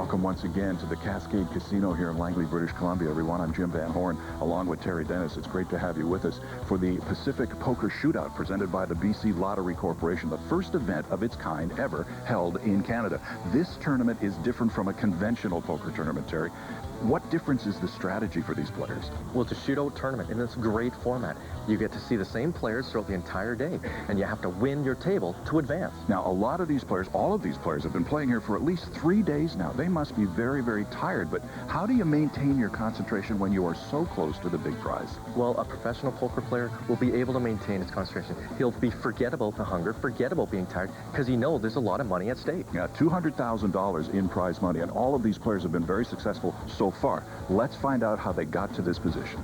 Welcome once again to the Cascade Casino here in Langley, British Columbia, everyone. I'm Jim Van Horn, along with Terry Dennis. It's great to have you with us for the Pacific Poker Shootout presented by the BC Lottery Corporation, the first event of its kind ever held in Canada. This tournament is different from a conventional poker tournament, Terry. What difference is the strategy for these players? Well, it's a shootout tournament, and it's a great format. You get to see the same players throughout the entire day, and you have to win your table to advance. Now, a lot of these players, all of these players, have been playing here for at least 3 days now. They must be very, very tired, but how do you maintain your concentration when you are so close to the big prize? Well, a professional poker player will be able to maintain his concentration. He'll forget about the hunger, forget about being tired, because he knows there's a lot of money at stake. Yeah, $200,000 in prize money, and all of these players have been very successful so far. Let's find out how they got to this position.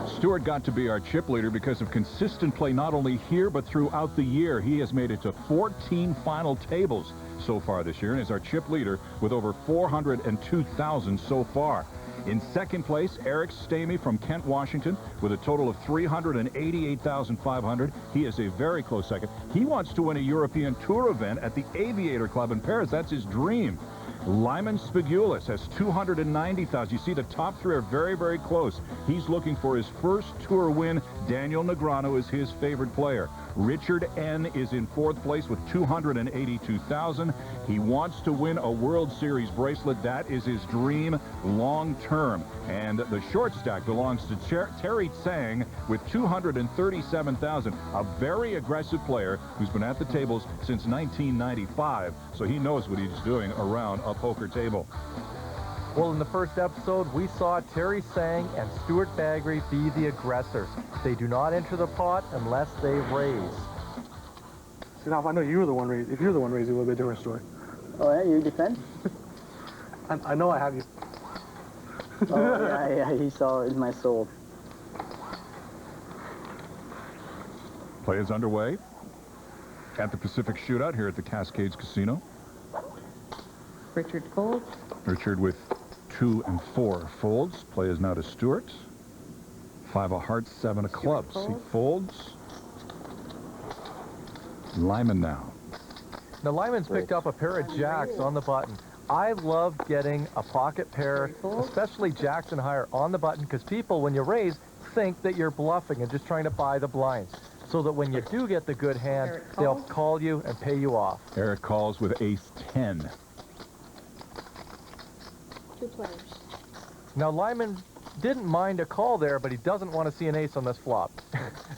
Stewart got to be our chip leader because of consistent play not only here but throughout the year. He has made it to 14 final tables so far this year and is our chip leader with over 402,000 so far. In second place, Eric Stamey from Kent, Washington, with a total of 388,500. He is a very close second. He wants to win a European Tour event at the Aviator Club in Paris. That's his dream. Lyman Spigulis has 290,000. You see the top three are very, very close. He's looking for his first tour win. Daniel Negreanu is his favorite player. Richard N. is in fourth place with 282,000. He wants to win a World Series bracelet. That is his dream long term. And the short stack belongs to Terry Tsang with 237,000. A very aggressive player who's been at the tables since 1995. So he knows what he's doing around a poker table. Well, in the first episode, we saw Terry Tsang and Stuart Baggery be the aggressors. They do not enter the pot unless they raise. See, now if I know you were the one raised, if you're the one raising, it would be a different story. Oh, yeah, you defend? I know I have you. Oh, yeah, he saw it in my soul. Play is underway at the Pacific Shootout here at the Cascades Casino. Richard folds. Richard with 2 and 4 folds. Play is now to Stewart. 5 of hearts, 7 of clubs. He folds. Lyman now. Now, Lyman's picked up a pair of jacks on the button. I love getting a pocket pair, especially jacks and higher, on the button, because people, when you raise, think that you're bluffing and just trying to buy the blinds. So that when you do get the good hand, they'll call you and pay you off. Eric calls with ace 10. 2 players. Now, Lyman didn't mind a call there, but he doesn't want to see an ace on this flop.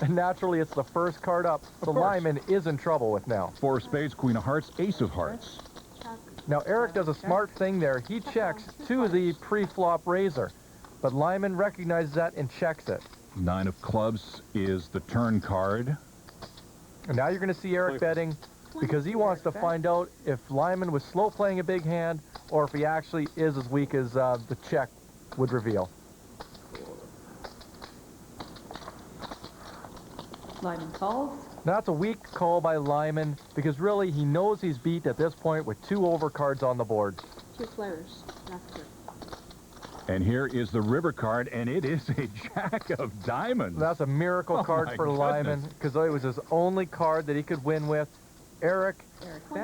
And naturally, it's the first card up, so Lyman is in trouble with now. 4 of spades, queen of hearts, ace of hearts. Now, Eric does a smart thing there. He checks to the pre-flop raiser, but Lyman recognizes that and checks it. 9 of clubs is the turn card. And now you're going to see Eric betting because he wants to find out if Lyman was slow playing a big hand or if he actually is as weak as the check would reveal. Lyman calls. Now, that's a weak call by Lyman because really he knows he's beat at this point with 2 overcards on the board. 2 players. After. And here is the river card, and it is a jack of diamonds. That's a miracle card for Lyman because it was his only card that he could win with. Eric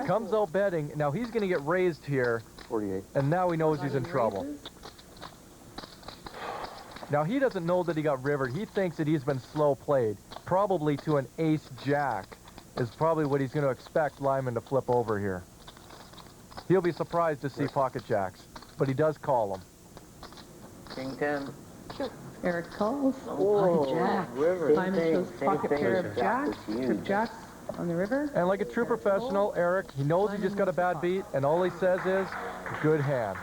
comes out betting. Now he's going to get raised here. 48. And now he knows he's in trouble. Now he doesn't know that he got rivered. He thinks that he's been slow played. Probably to an ace-jack is probably what he's going to expect Lyman to flip over here. He'll be surprised to see pocket jacks, but he does call them. King 10. Eric calls. Oh, Jack. river. Lyman shows pocket pair of jacks. 2 jacks on the river. And like a true professional, Eric, he knows he just got a bad beat, and all he says is, good hand.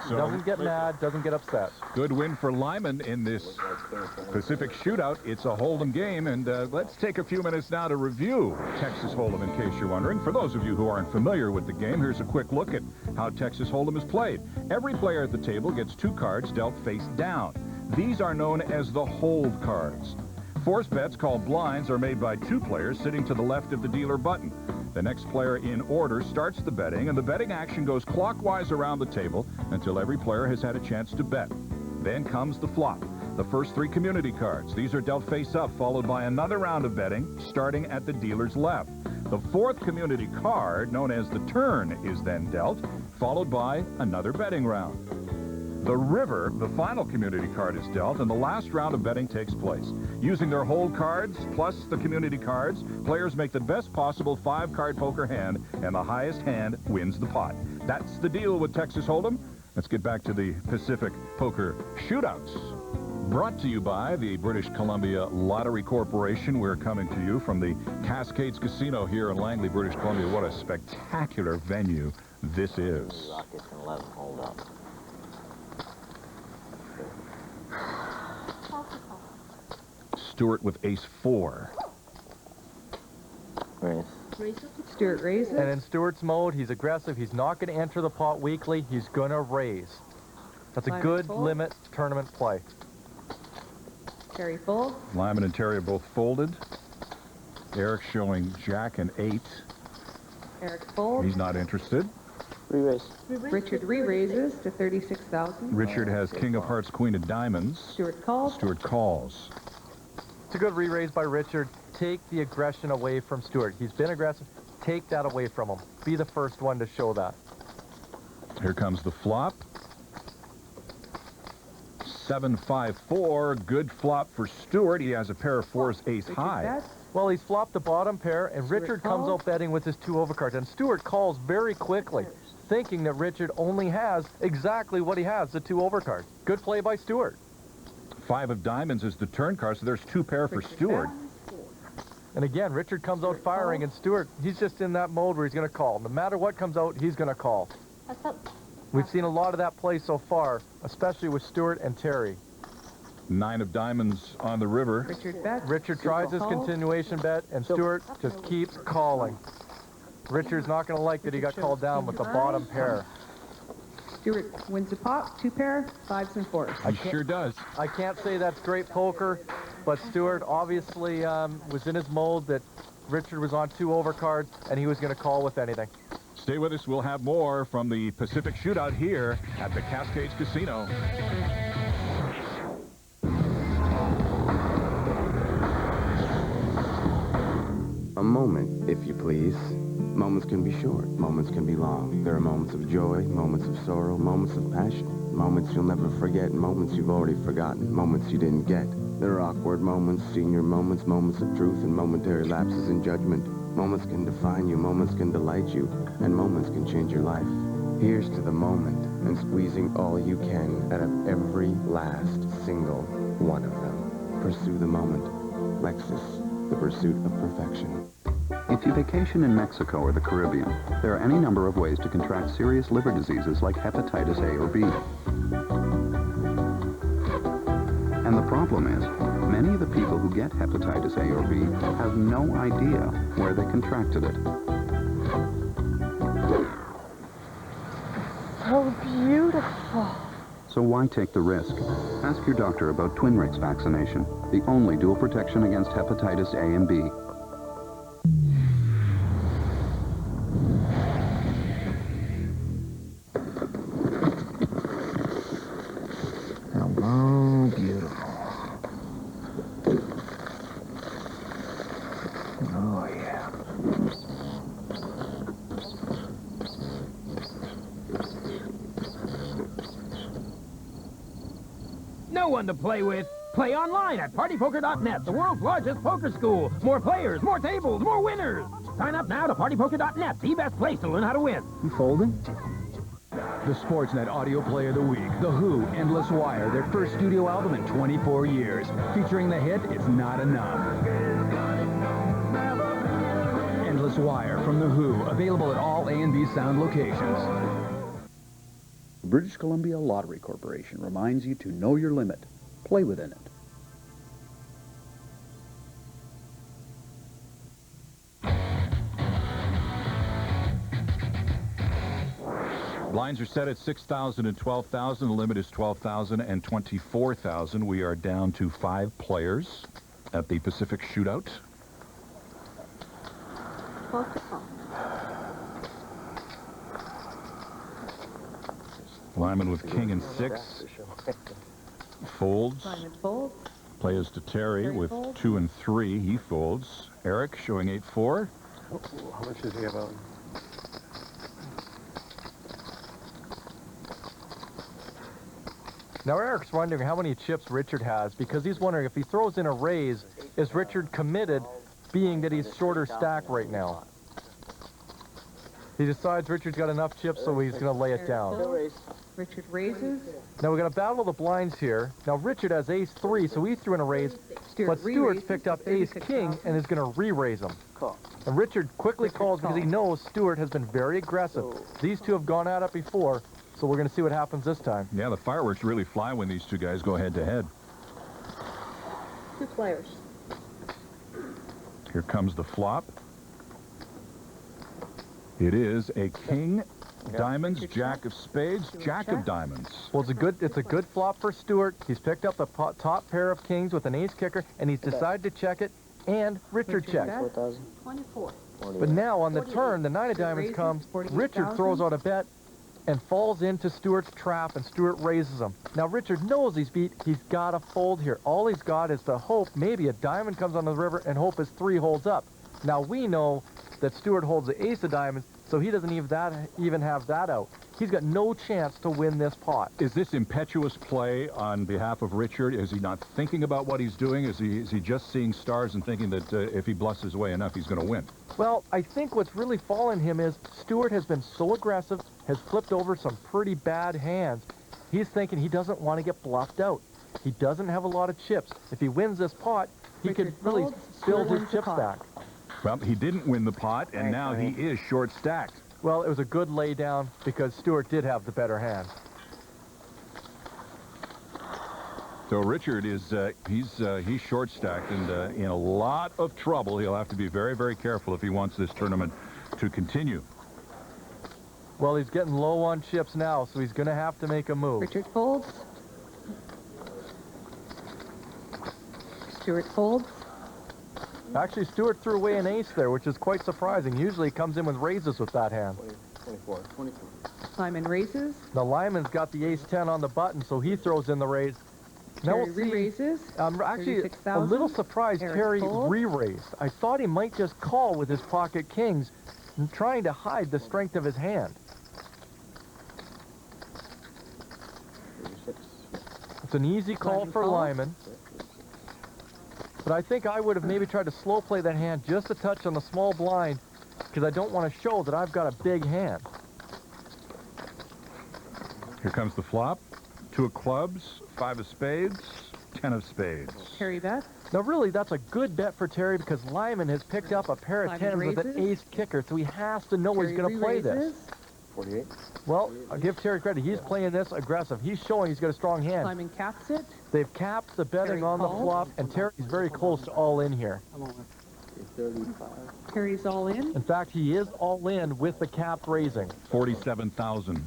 So, doesn't get mad, doesn't get upset. Good win for Lyman in this Pacific Shootout. It's a Hold'em game, and let's take a few minutes now to review Texas Hold'em, in case you're wondering. For those of you who aren't familiar with the game, here's a quick look at how Texas Hold'em is played. Every player at the table gets 2 cards dealt face down. These are known as the hold cards. Force bets called blinds are made by 2 players sitting to the left of the dealer button. The next player in order starts the betting, and the betting action goes clockwise around the table until every player has had a chance to bet. Then comes the flop. The first 3 community cards. These are dealt face up, followed by another round of betting, starting at the dealer's left. The fourth community card, known as the turn, is then dealt, followed by another betting round. The river, the final community card, is dealt, and the last round of betting takes place. Using their hold cards plus the community cards, players make the best possible 5-card poker hand, and the highest hand wins the pot. That's the deal with Texas Hold'em. Let's get back to the Pacific Poker Shootouts. Brought to you by the British Columbia Lottery Corporation. We're coming to you from the Cascades Casino here in Langley, British Columbia. What a spectacular venue this is. Rockets and let them hold up. Stewart with ace-4. Raise. Stewart raises. And in Stewart's mode, he's aggressive. He's not going to enter the pot weakly. He's going to raise. That's a good limit tournament play. Terry fold. Lyman and Terry are both folded. Eric showing Jack and 8. Eric fold. He's not interested. Re-raise. Richard re-raises to 36,000. Richard has King of Hearts, Queen of Diamonds. Stewart calls. Stewart calls. It's a good re-raise by Richard. Take the aggression away from Stewart. He's been aggressive. Take that away from him. Be the first one to show that. Here comes the flop. 7-5-4. Good flop for Stewart. He has a pair of 4s, ace high. Well, he's flopped the bottom pair, and Richard comes out betting with his 2 overcards. And Stewart calls very quickly, thinking that Richard only has exactly what he has, the 2 overcards. Good play by Stewart. 5 of diamonds is the turn card, so there's 2 pair for Stewart. And again, Richard comes out firing, and Stewart, he's just in that mode where he's going to call. No matter what comes out, he's going to call. We've seen a lot of that play so far, especially with Stewart and Terry. 9 of diamonds on the river. Richard bets. Richard tries his continuation bet, and Stewart just keeps calling. Richard's not going to like that he got called down with the bottom pair. Stewart wins the pot, 2 pair, 5s and 4s. He sure does. I can't say that's great poker, but Stewart obviously was in his mode that Richard was on 2 overcards, and he was going to call with anything. Stay with us. We'll have more from the Pacific Shootout here at the Cascades Casino. A moment, if you please. Moments can be short, moments can be long. There are moments of joy, moments of sorrow, moments of passion. Moments you'll never forget, moments you've already forgotten, moments you didn't get. There are awkward moments, senior moments, moments of truth, and momentary lapses in judgment. Moments can define you, moments can delight you, and moments can change your life. Here's to the moment, and squeezing all you can out of every last single one of them. Pursue the moment. Lexus, the pursuit of perfection. If you vacation in Mexico or the Caribbean, there are any number of ways to contract serious liver diseases like hepatitis A or B. And the problem is, many of the people who get hepatitis A or B have no idea where they contracted it. So beautiful. So why take the risk? Ask your doctor about Twinrix vaccination, the only dual protection against hepatitis A and B. Hello, beautiful. Oh, yeah. No one to play with. Play online at partypoker.net, the world's largest poker school. More players, more tables, more winners. Sign up now to partypoker.net, the best place to learn how to win. You folding? The Sportsnet Audio Play of the Week, The Who, Endless Wire, their first studio album in 24 years. Featuring the hit, It's Not Enough. Endless Wire from The Who, available at all A&B Sound locations. The British Columbia Lottery Corporation reminds you to know your limit. Play within it. Blinds are set at 6,000 and 12,000. The limit is 12,000 and 24,000. We are down to 5 players at the Pacific Shootout. Lyman with king and 6. Folds. Lyman folds. Plays to Terry with 2 and 3. He folds. Eric showing 8-4. How much does he have out? Now Eric's wondering how many chips Richard has because he's wondering if he throws in a raise, is Richard committed, being that he's shorter stack right now? He decides Richard's got enough chips, so he's going to lay it down. Richard raises. Now we're going to battle the blinds here. Now Richard has ace-3, so he threw in a raise, but Stuart's picked up ace-king and is going to re-raise him. And Richard quickly calls because he knows Stuart has been very aggressive. These two have gone at it before, so we're going to see what happens this time. Yeah, the fireworks really fly when these two guys go head-to-head. 2 players. Here comes the flop. It is a king, diamonds, jack of spades, jack of diamonds. Well, it's a good flop for Stuart. He's picked up the top pair of kings with an ace kicker, and he's decided to check it, and Richard checks. 24. But now on the turn, the 9 of diamonds comes, Richard throws out a bet and falls into Stuart's trap, and Stuart raises him. Now Richard knows he's beat. He's got to fold here. All he's got is to hope maybe a diamond comes on the river and hope his 3 holds up. Now we know that Stuart holds the ace of diamonds, so he doesn't even have that out. He's got no chance to win this pot. Is this impetuous play on behalf of Richard? Is he not thinking about what he's doing? Is he just seeing stars and thinking that if he bluffs his way enough, he's going to win? Well, I think what's really fallen him is Stuart has been so aggressive, has flipped over some pretty bad hands. He's thinking he doesn't want to get bluffed out. He doesn't have a lot of chips. If he wins this pot, he could really build his chip stack. Well, he didn't win the pot, and now he is short-stacked. Well, it was a good lay down because Stuart did have the better hand. So Richard is he's short-stacked and in a lot of trouble. He'll have to be very, very careful if he wants this tournament to continue. Well, he's getting low on chips now, so he's going to have to make a move. Richard folds. Stuart folds. Actually, Stuart threw away an ace there, which is quite surprising. Usually he comes in with raises with that hand. 24. Lyman raises. Now Lyman's got the ace-10 on the button, so he throws in the raise. Now we'll see. Raises. I'm actually a little surprised Terry re-raised. I thought he might just call with his pocket kings and trying to hide the strength of his hand. It's an easy call for Lyman. But I think I would have maybe tried to slow play that hand just a touch on the small blind because I don't want to show that I've got a big hand. Here comes the flop. 2 of clubs, 5 of spades, 10 of spades. Terry bet. Now really, that's a good bet for Terry because Lyman has picked up a pair of 10s with an ace kicker, so he has to know he's going to play this. 48. Well, I'll give Terry credit. He's playing this aggressive. He's showing he's got a strong hand. Lyman caps it. They've capped the betting on the flop, and Terry's very close to all in here. 35. Terry's all in. In fact, he is all in with the cap raising. 47,000.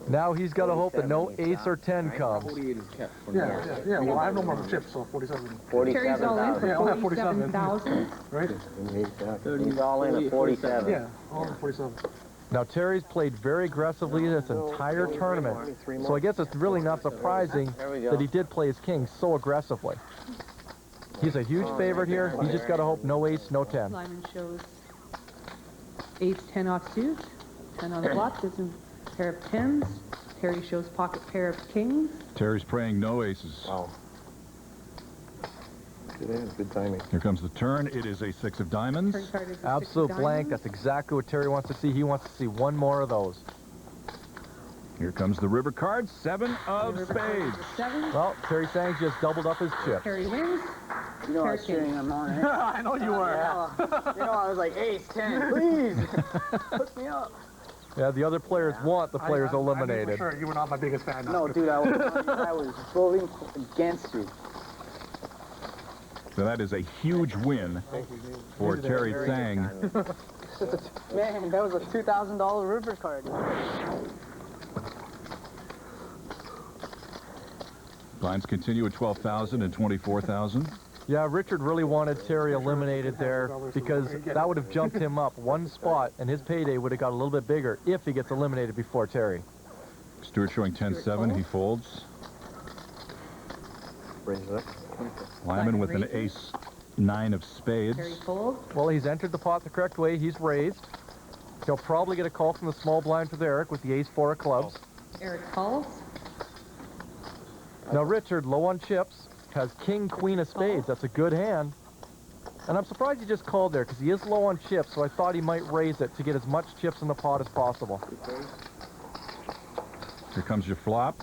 Now he's got to hope that no ace or 10 comes. Yeah. Well, I have no more chips, so 47. Terry's all in for Yeah, I'll have 47,000. Right? He's all in at 47. Yeah, all in 47. Now Terry's played very aggressively this entire tournament, so I guess it's really not surprising that he did play his king so aggressively. He's a huge favorite here. You just got to hope no ace, no 10. Lyman shows ace 10 offsuit, 10 on the flop, gives him a pair of 10s. Terry shows pocket pair of kings. Terry's praying no aces. Wow. Good timing. Here comes the turn. It is a 6 of diamonds. Turn card is a Absolute 6 of blank. diamonds. That's exactly what Terry wants to see. He wants to see one more of those. Here comes the river card. 7 of River card is spades. a 7. Well, Terry Sangs just doubled up his chip. Terry wins. You know I was cheering him on, right? I know you were. You know I was like, ace, 10, please. Hook me up. Yeah, the other players want the players I knew eliminated. for sure you were not my biggest fan. No, dude, I was voting against you. So that is a huge win for Terry Tsang. Man, that was a $2,000 river card. Blinds continue at 12,000 and 24,000. Yeah, Richard really wanted Terry eliminated there because that would have jumped him up one spot and his payday would have got a little bit bigger if he gets eliminated before Terry. Stuart showing 10-7. He folds. Brings it up. Lyman with an ace 9 of spades. Terry folds. Well, he's entered the pot the correct way. He's raised. He'll probably get a call from the small blind with Eric with the ace-4 of clubs. Eric calls. Now Richard, low on chips, has king, queen of spades. That's a good hand. And I'm surprised he just called there because he is low on chips, so I thought he might raise it to get as much chips in the pot as possible. Here comes your flop.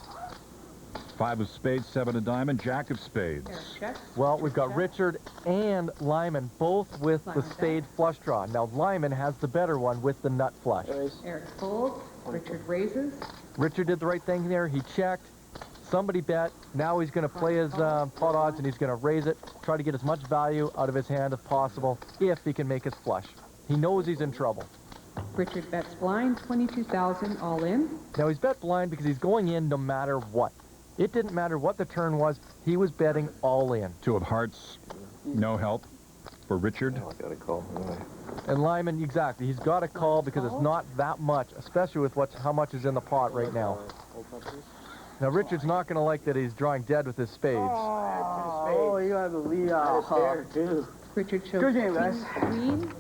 5 of spades, 7 of diamond, jack of spades. Eric checks. Well, we've got Richard and Lyman both with the spade flush draw. Now Lyman has the better one with the nut flush. Eric folds. Richard raises. Richard did the right thing there. He checked. Somebody bet. Now he's going to play his pot odds and he's going to raise it, try to get as much value out of his hand as possible if he can make his flush. He knows he's in trouble. Richard bets blind, 22,000 all in. Now he's bet blind because he's going in no matter what. It didn't matter what the turn was. He was betting all in. 2 of hearts, no help for Richard. Oh, I got a call. Anyway. And Lyman, exactly. He's got a call because it's not that much, especially with how much is in the pot right now. Now Richard's not going to like that he's drawing dead with his spades. Oh, you have the lead off there, too. Richard shows Good game, guys. queen,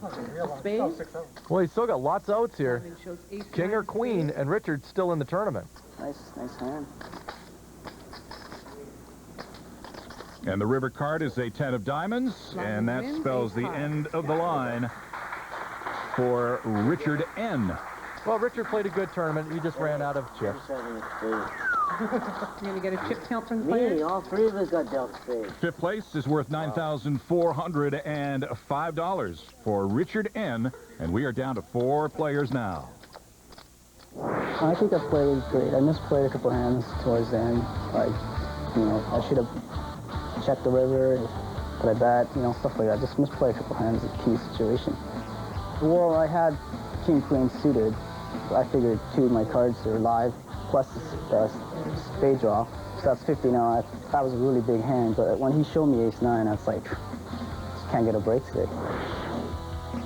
spades. Well, he's still got lots of outs here. Lyman shows ace King or nine queen, spades. and Richard's still in the tournament. Nice hand. And the river card is a 10 of diamonds, and that spells the end of the line for Richard N. Well, Richard played a good tournament. He just ran out of chips. You're going to get a chip count from the Me, players? all three of us got dealt spades. 5th place is worth $9,405 for Richard N., and we are down to 4 players now. I think I played great. I misplayed a couple hands towards the end. Like, I should have checked the river, but I bet, stuff like that. Just misplayed a couple hands in a key situation. Well, I had king, queen suited. So I figured 2 of my cards are live, plus the spade draw. So that's 50 now. That was a really big hand, but when he showed me ace-9, I was like, just can't get a break today.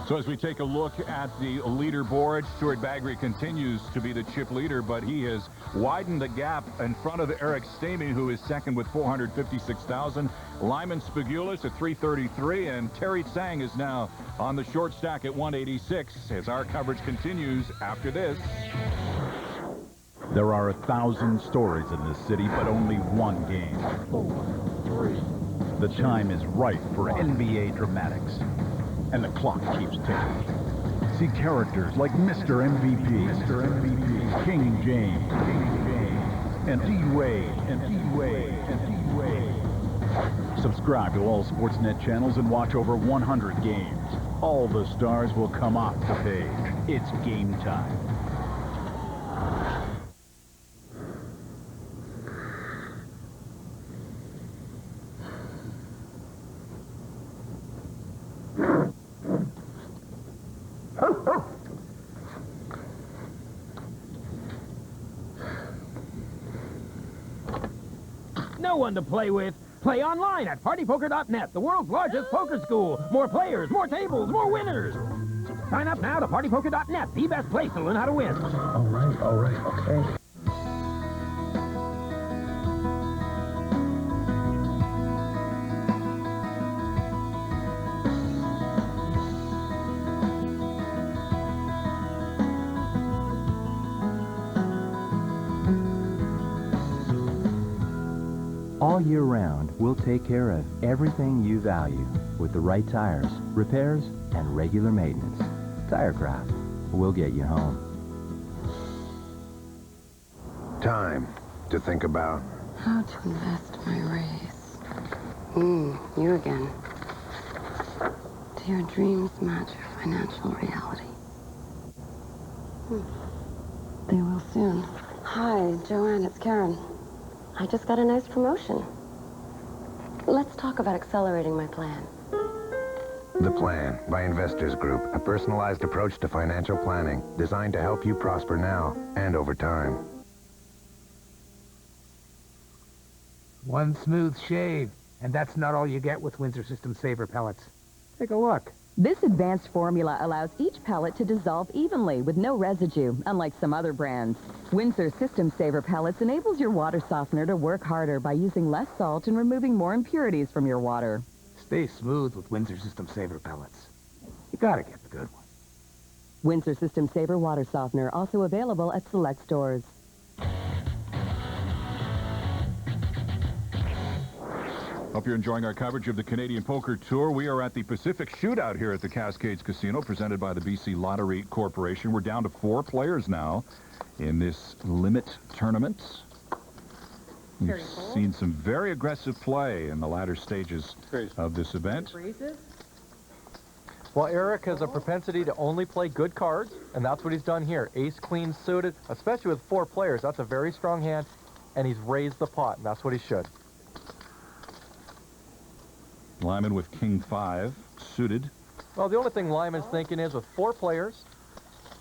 So as we take a look at the leaderboard, Stuart Bagri continues to be the chip leader, but he has widened the gap in front of Eric Stamey, who is second with 456,000. Lyman Spigulis at 333, and Terry Tsang is now on the short stack at 186 as our coverage continues after this. There are 1,000 stories in this city, but only one game. 4, 3. The time is right for NBA dramatics. And the clock keeps ticking. See characters like Mr. MVP, King James, and D-Wade, Subscribe to all Sportsnet channels and watch over 100 games. All the stars will come off the page. It's game time. No one to play with. Play online at partypoker.net, the world's largest poker school. More players, more tables, more winners. Sign up now to partypoker.net, the best place to learn how to win. All right, okay. All year round, we'll take care of everything you value with the right tires, repairs, and regular maintenance. Tirecraft, we'll get you home. Time to think about how to invest my raise. You again. Do your dreams match your financial reality? They will soon. Hi, Joanne, it's Karen. I just got a nice promotion. Let's talk about accelerating my plan. The Plan by Investors Group, a personalized approach to financial planning designed to help you prosper now and over time. One smooth shave, and that's not all you get with Windsor System Saver pellets. Take a look. This advanced formula allows each pellet to dissolve evenly with no residue, unlike some other brands. Windsor System Saver pellets enables your water softener to work harder by using less salt and removing more impurities from your water. Stay smooth with Windsor System Saver pellets. You gotta get the good one. Windsor System Saver water softener, also available at select stores. Hope you're enjoying our coverage of the Canadian Poker Tour. We are at the Pacific Shootout here at the Cascades Casino, presented by the BC Lottery Corporation. We're down to 4 players now in this limit tournament. We've seen some very aggressive play in the latter stages of this event. Well, Eric has a propensity to only play good cards, and that's what he's done here. Ace, queen suited, especially with 4 players. That's a very strong hand, and he's raised the pot, and that's what he should. Lyman with king 5, suited. Well, the only thing Lyman's thinking is with 4 players,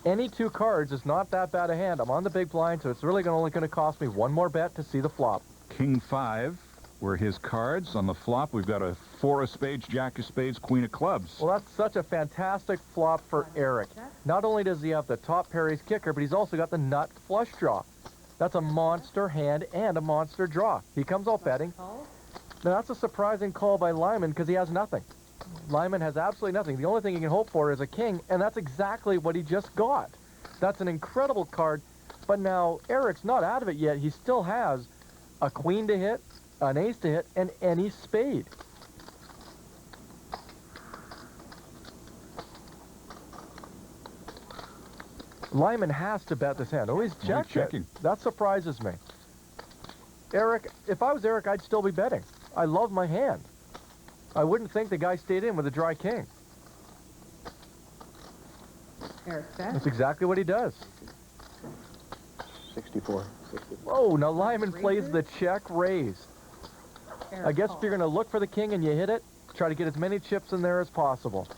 any 2 cards is not that bad a hand. I'm on the big blind, so it's really only going to cost me 1 more bet to see the flop. King 5 were his cards. On the flop, we've got a 4 of spades, jack of spades, queen of clubs. Well, that's such a fantastic flop for Eric. Not only does he have the top pair ace kicker, but he's also got the nut flush draw. That's a monster hand and a monster draw. He comes out betting. Now, that's a surprising call by Lyman because he has nothing. Lyman has absolutely nothing. The only thing he can hope for is a king, and that's exactly what he just got. That's an incredible card, but now Eric's not out of it yet. He still has a queen to hit, an ace to hit, and any spade. Lyman has to bet this hand. Oh, he's checking. That surprises me. Eric, if I was Eric, I'd still be betting. I love my hand. I wouldn't think the guy stayed in with a dry king. Eric bet. That's exactly what he does. 64. Oh, now Lyman plays the check raise. I guess if you're going to look for the king and you hit it, try to get as many chips in there as possible.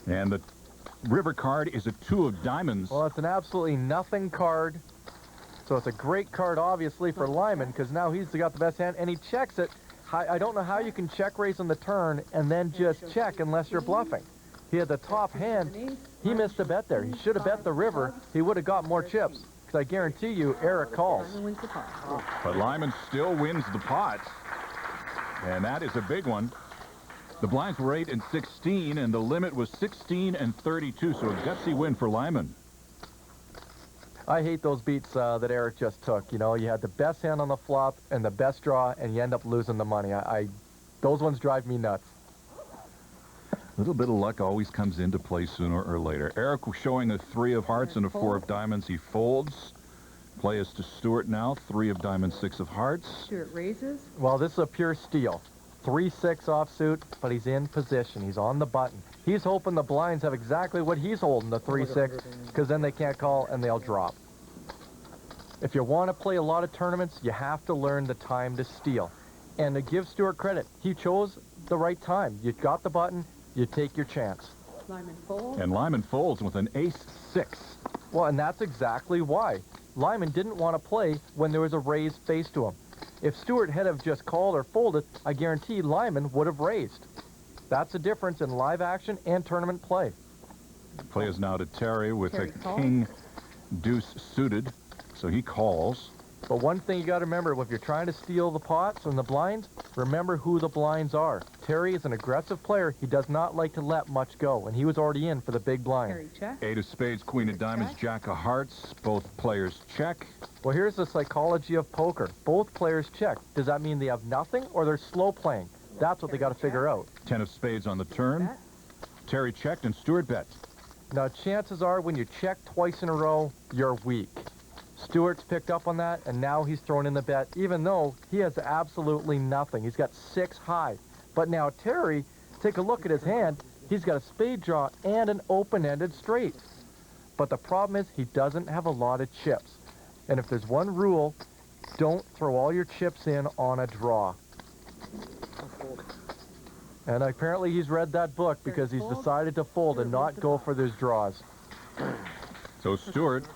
And the river card is a 2 of diamonds. Well, it's an absolutely nothing card. So it's a great card, obviously, for Lyman, because now he's got the best hand, and he checks it. I don't know how you can check raise on the turn and then just check unless you're bluffing. He had the top hand. He missed a bet there. He should have bet the river. He would have got more chips, because I guarantee you Eric calls. But Lyman still wins the pot, and that is a big one. The blinds were 8 and 16, and the limit was 16 and 32, so a gutsy win for Lyman. I hate those beats that Eric just took. You know, you had the best hand on the flop and the best draw, and you end up losing the money. Those ones drive me nuts. A little bit of luck always comes into play sooner or later. Eric was showing a 3 of hearts and a 4 of diamonds. He folds. Play is to Stuart now. 3 of diamonds, 6 of hearts. Stuart raises. Well, this is a pure steal. 3-6 offsuit, but he's in position. He's on the button. He's hoping the blinds have exactly what he's holding, the 3-6, because then they can't call and they'll drop. If you want to play a lot of tournaments, you have to learn the time to steal. And to give Stuart credit, he chose the right time. You got the button, you take your chance. Lyman folds. And Lyman folds with an ace-6. Well, and that's exactly why. Lyman didn't want to play when there was a raise face to him. If Stuart had have just called or folded, I guarantee Lyman would have raised. That's the difference in live action and tournament play. Play is now to Terry with a king deuce suited, so he calls. But one thing you got to remember, if you're trying to steal the pots and the blinds, remember who the blinds are. Terry is an aggressive player. He does not like to let much go, and he was already in for the big blind. Terry check. 8 of spades, queen of diamonds, jack of hearts. Both players check. Well, here's the psychology of poker. Both players check. Does that mean they have nothing or they're slow playing? That's what they got to figure out. 10 of spades on the turn. Terry checked and Stuart bets. Now, chances are when you check twice in a row, you're weak. Stuart's picked up on that, and now he's thrown in the bet, even though he has absolutely nothing. He's got 6 high. But now Terry, take a look at his hand. He's got a spade draw and an open-ended straight. But the problem is he doesn't have a lot of chips. And if there's one rule, don't throw all your chips in on a draw. And apparently he's read that book because he's decided to fold and not go for those draws. So Stuart,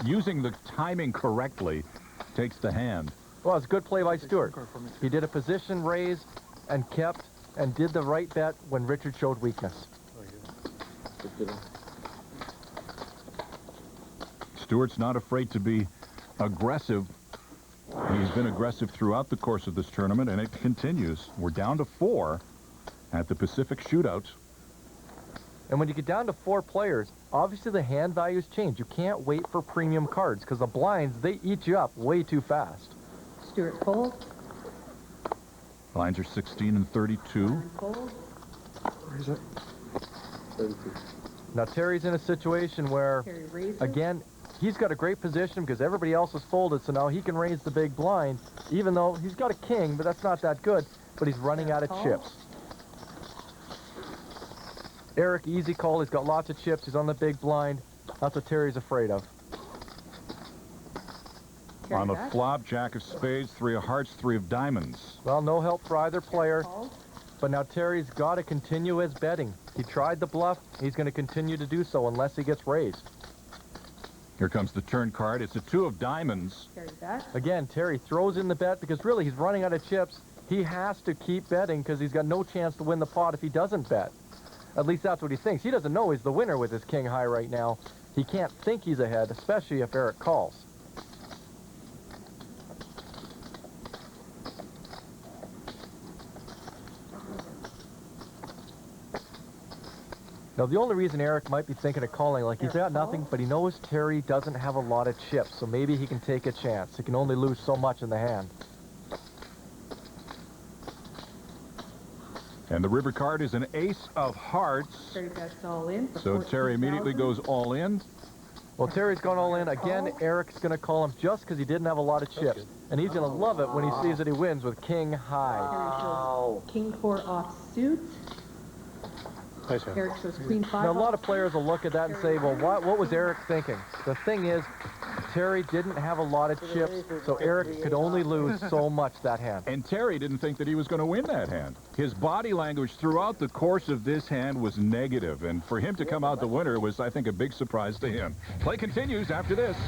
using the timing correctly, takes the hand. Well, it's a good play by Stuart. He did a position raise and kept and did the right bet when Richard showed weakness. Stewart's not afraid to be aggressive. He's been aggressive throughout the course of this tournament, and it continues. We're down to 4 at the Pacific Shootout. And when you get down to 4 players, obviously the hand values change. You can't wait for premium cards because the blinds, they eat you up way too fast. Stewart folds. Lines are 16 and 32. Fold. Where is it? 32. Now Terry's in a situation where, Terry raises. again, he's got a great position because everybody else has folded, so now he can raise the big blind, even though he's got a king, but that's not that good, but he's running out of chips. Eric, easy call. He's got lots of chips. He's on the big blind. That's what Terry's afraid of. On the flop, Jack of spades, 3 of hearts, 3 of diamonds. Well, no help for either player. But now Terry's got to continue his betting. He tried the bluff. He's going to continue to do so unless he gets raised. Here comes the turn card. It's a 2 of diamonds. Terry bet. Again, Terry throws in the bet because really he's running out of chips. He has to keep betting because he's got no chance to win the pot if he doesn't bet. At least that's what he thinks. He doesn't know he's the winner with his king high right now. He can't think he's ahead, especially if Eric calls. Now, the only reason Eric might be thinking of calling, like he's got nothing, but he knows Terry doesn't have a lot of chips, so maybe he can take a chance. He can only lose so much in the hand. And the river card is an ace of hearts. Terry bets all in. So Terry immediately goes all in. Well, Terry's gone all in. Again, Eric's going to call him just because he didn't have a lot of chips. And he's going to love it when he sees that he wins with king high. Terry shows king 4 offsuit. Eric shows queen 5. Now, a lot of players will look at that and say, well, what was Eric thinking? The thing is, Terry didn't have a lot of chips, so Eric could only lose so much that hand. And Terry didn't think that he was going to win that hand. His body language throughout the course of this hand was negative, and for him to come out the winner was, I think, a big surprise to him. Play continues after this.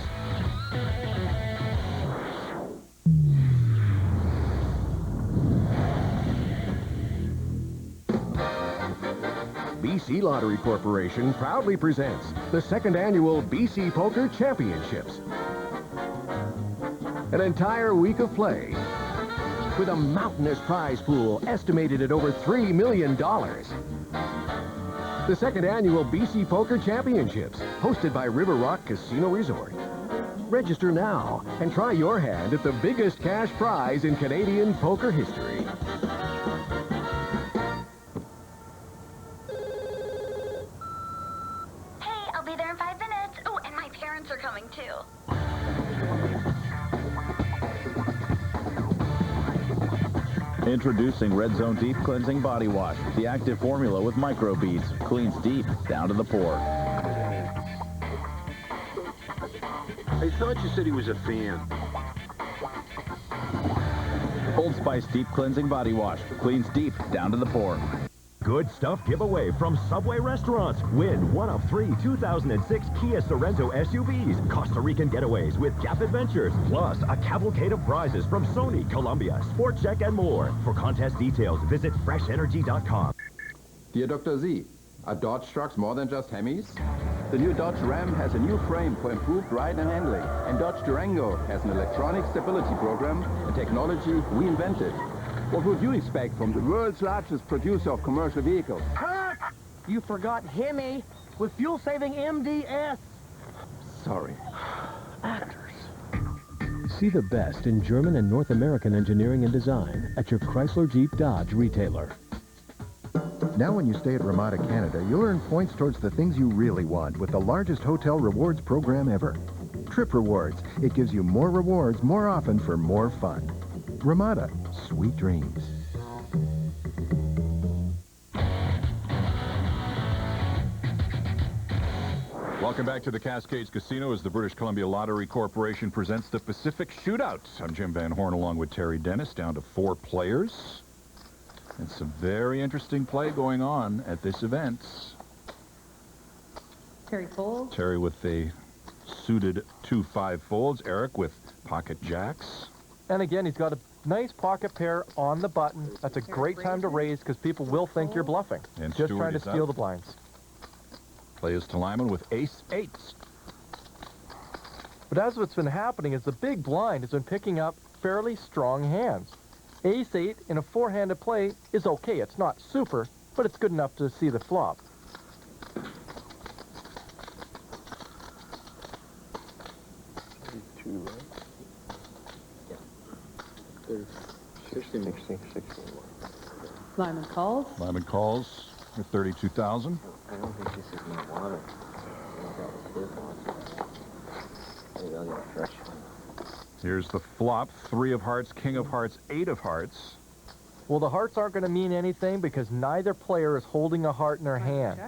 BC Lottery Corporation proudly presents the 2nd annual BC Poker Championships. An entire week of play with a mountainous prize pool estimated at over $3 million. The 2nd annual BC Poker Championships, hosted by River Rock Casino Resort. Register now and try your hand at the biggest cash prize in Canadian poker history. Are coming too. Introducing Red Zone Deep Cleansing Body Wash, the active formula with microbeads, cleans deep down to the pore. I thought you said he was a fan. Old Spice Deep Cleansing Body Wash, cleans deep down to the pore. Good stuff giveaway from Subway Restaurants. Win 1 of 3 2006 Kia Sorento SUVs, Costa Rican getaways with Gap Adventures, plus a cavalcade of prizes from Sony, Columbia, Sport Check, and more. For contest details, visit freshenergy.com. Dear Dr. Z, are Dodge trucks more than just Hemis? The new Dodge Ram has a new frame for improved ride and handling, and Dodge Durango has an electronic stability program, a technology we invented. What would you expect from the world's largest producer of commercial vehicles? Kirk! You forgot Hemi with fuel-saving MDS. Sorry. Actors. See the best in German and North American engineering and design at your Chrysler Jeep Dodge retailer. Now when you stay at Ramada Canada, you'll earn points towards the things you really want with the largest hotel rewards program ever. Trip Rewards. It gives you more rewards more often for more fun. Ramada. Sweet dreams. Welcome back to the Cascades Casino as the British Columbia Lottery Corporation presents the Pacific Shootout. I'm Jim Van Horn along with Terry Dennis, down to 4 players. It's a very interesting play going on at this event. Terry folds. Terry with a suited 2-5 folds. Eric with pocket jacks. And again, he's got a nice pocket pair on the button. That's a great time to raise because people will think you're bluffing. And just Stewart trying to is steal out. the blinds. Play is to Lyman with ace-8. But as what's been happening is the big blind has been picking up fairly strong hands. Ace-8 in a four-handed play is okay. It's not super, but it's good enough to see the flop. Lyman calls. Lyman calls for 32,000. I don't think this is my water. Maybe I'll get a fresh one. Here's the flop. 3 of hearts, king of hearts, 8 of hearts. Well, the hearts aren't going to mean anything because neither player is holding a heart in their hand.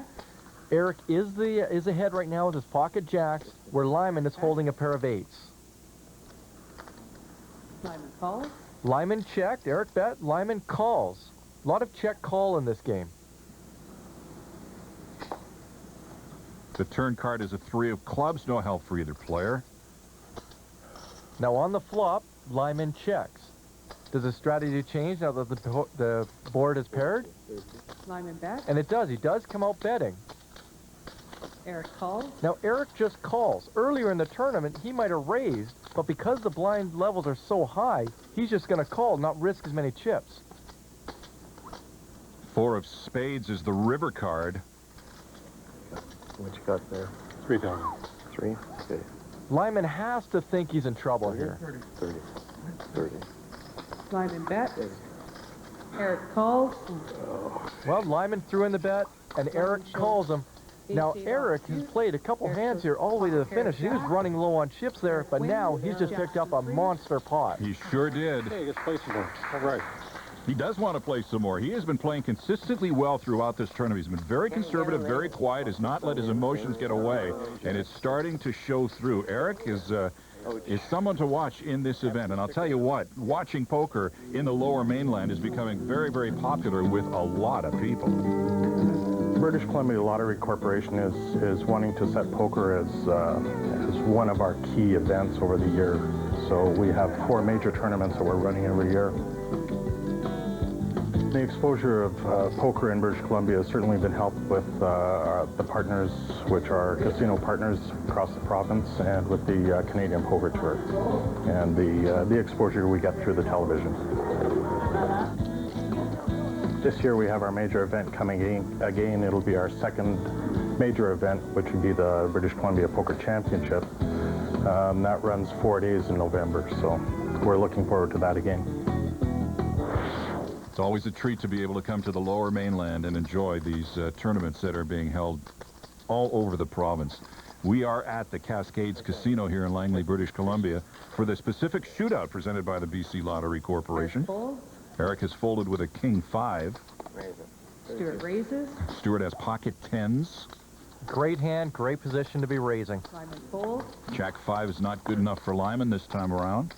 Eric is ahead right now with his pocket jacks, where Lyman is holding a pair of 8s. Lyman calls. Lyman checked, Eric bet, Lyman calls. A lot of check call in this game. The turn card is a 3 of clubs, no help for either player. Now on the flop, Lyman checks. Does his strategy change now that the board is paired? Lyman bets. And it does. He does come out betting. Eric calls. Now Eric just calls. Earlier in the tournament, he might have raised, but because the blind levels are so high, he's just going to call, not risk as many chips. 4 of spades is the river card. What you got there? 3,000. 3? Okay. Lyman has to think he's in trouble here. 30. 30. Lyman bets. Eric calls. Well, Lyman threw in the bet, and Eric calls him. Now, Eric has played a couple hands here all the way to the finish. He was running low on chips there, but now he's just picked up a monster pot. He sure did. Hey, let's play some more. All right. He does want to play some more. He has been playing consistently well throughout this tournament. He's been very conservative, very quiet, has not let his emotions get away, and it's starting to show through. Eric is someone to watch in this event, and I'll tell you what, watching poker in the Lower Mainland is becoming very, very popular with a lot of people. British Columbia Lottery Corporation is wanting to set poker as one of our key events over the year. So we have 4 major tournaments that we're running every year. The exposure of poker in British Columbia has certainly been helped with the partners, which are casino partners across the province, and with the Canadian Poker Tour, and the exposure we get through the television. This year we have our major event coming in. Again, it'll be our second major event, which would be the British Columbia Poker Championship. That runs 4 days in November, so we're looking forward to that again. It's always a treat to be able to come to the Lower Mainland and enjoy these tournaments that are being held all over the province. We are at the Cascades Casino here in Langley, British Columbia for the specific shootout presented by the BC Lottery Corporation. Eric has folded with a king 5. Stuart raises. Stuart has pocket 10s. Great hand, great position to be raising. Lyman folds. Jack 5 is not good enough for Lyman this time around.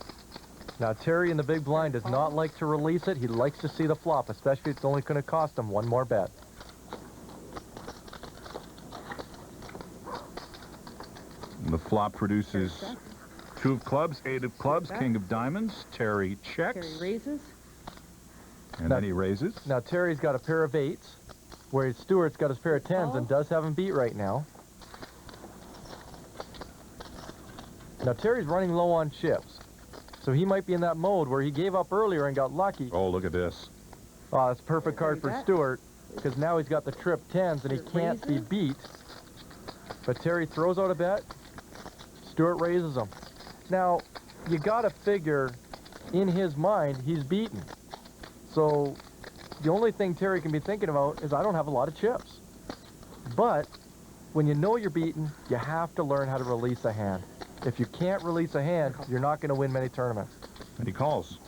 Now, Terry in the big blind does not like to release it. He likes to see the flop, especially if it's only going to cost him one more bet. And the flop produces 2 of clubs, 8 of clubs, king of diamonds. Terry checks. Terry raises. And then he raises. Now, Terry's got a pair of 8s, whereas Stuart's got his pair of 10s and does have him beat right now. Now, Terry's running low on chips. So he might be in that mode where he gave up earlier and got lucky. Oh, look at this. Oh, that's a perfect card for Stuart, because now he's got the trip 10s and he can't be beat. But Terry throws out a bet. Stuart raises them. Now, you got to figure, in his mind, he's beaten. So the only thing Terry can be thinking about is, I don't have a lot of chips. But when you know you're beaten, you have to learn how to release a hand. If you can't release a hand, you're not going to win many tournaments. And he calls.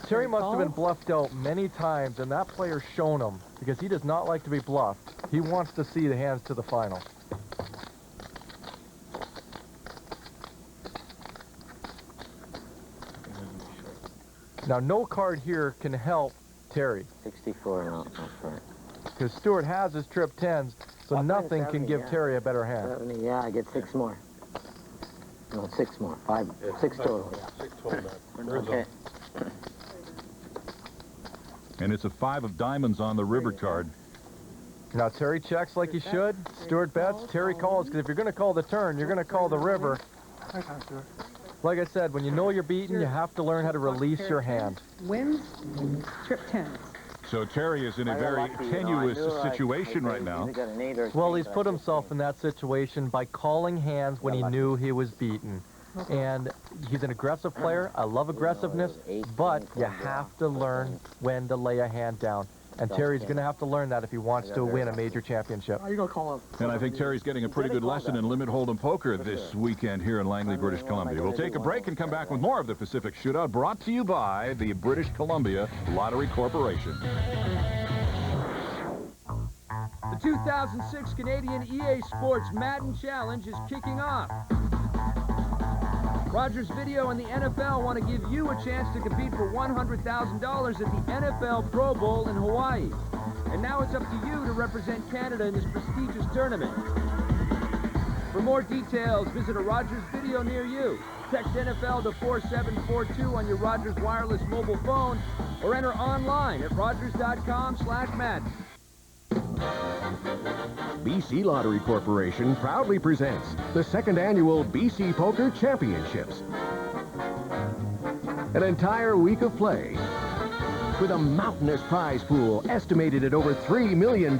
Terry must have been bluffed out many times, and that player's shown him, because he does not like to be bluffed. He wants to see the hands to the final. Now, no card here can help Terry. 64 and not front. Because Stuart has his trip 10s, so nothing can give Terry a better hand. 70, yeah, I get 6 more. No, 6 more. 6 total. Yeah, 6 total. Okay. And it's a 5 of diamonds on the river card. Now, Terry checks like he should. Stewart bets. Terry calls, because if you're going to call the turn, you're going to call the river. Like I said, when you know you're beaten, you have to learn how to release your hand. Wins, trip 10. So Terry is in a very tenuous situation right now. Well, he's put himself in that situation by calling hands when he knew he was beaten. And he's an aggressive player. I love aggressiveness, but you have to learn when to lay a hand down. And Terry's going to have to learn that if he wants to win a major championship. And I think Terry's getting a pretty good lesson in limit hold'em poker this weekend here in Langley, British Columbia. We'll take a break and come back with more of the Pacific Shootout, brought to you by the British Columbia Lottery Corporation. The 2006 Canadian EA Sports Madden Challenge is kicking off. Rogers Video and the NFL want to give you a chance to compete for $100,000 at the NFL Pro Bowl in Hawaii. And now it's up to you to represent Canada in this prestigious tournament. For more details, visit a Rogers Video near you. Text NFL to 4742 on your Rogers wireless mobile phone or enter online at rogers.com/Madden. BC Lottery Corporation proudly presents the second annual BC Poker Championships. An entire week of play with a mountainous prize pool estimated at over $3 million.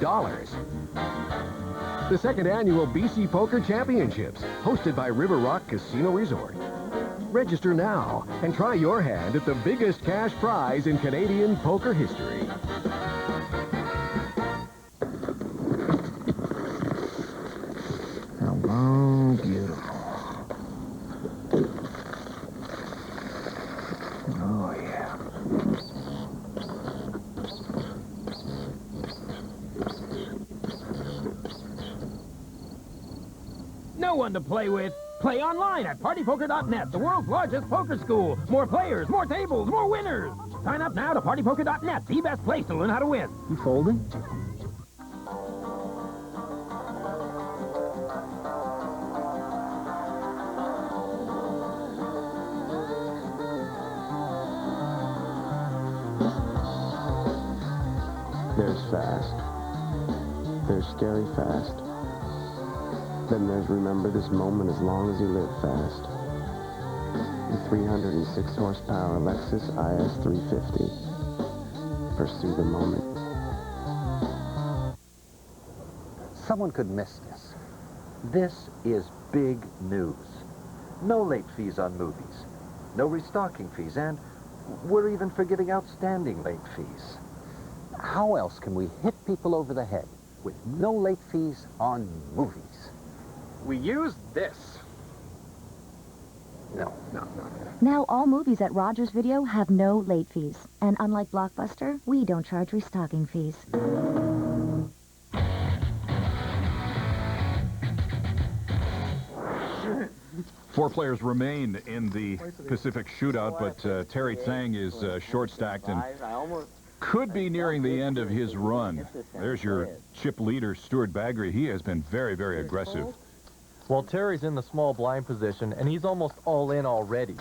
The second annual BC Poker Championships, hosted by River Rock Casino Resort. Register now and try your hand at the biggest cash prize in Canadian poker history. Oh, beautiful. Oh, yeah. No one to play with. Play online at partypoker.net, the world's largest poker school. More players, more tables, more winners. Sign up now to partypoker.net, the best place to learn how to win. You folding? There's fast. There's scary fast. Then there's remember this moment as long as you live fast. The 306 horsepower Lexus IS 350. Pursue the moment. Someone could miss this. This is big news. No late fees on movies. No restocking fees, and we're even forgiving outstanding late fees. How else can we hit people over the head with no late fees on movies? We use this. No. Now all movies at Rogers Video have no late fees. And unlike Blockbuster, we don't charge restocking fees. Four players remain in the Pacific Shootout, but Terry Tsang is short-stacked and could be nearing the end of his run. There's your chip leader, Stuart Baggery. He has been very, very aggressive. Well, Terry's in the small blind position, and he's almost all in already.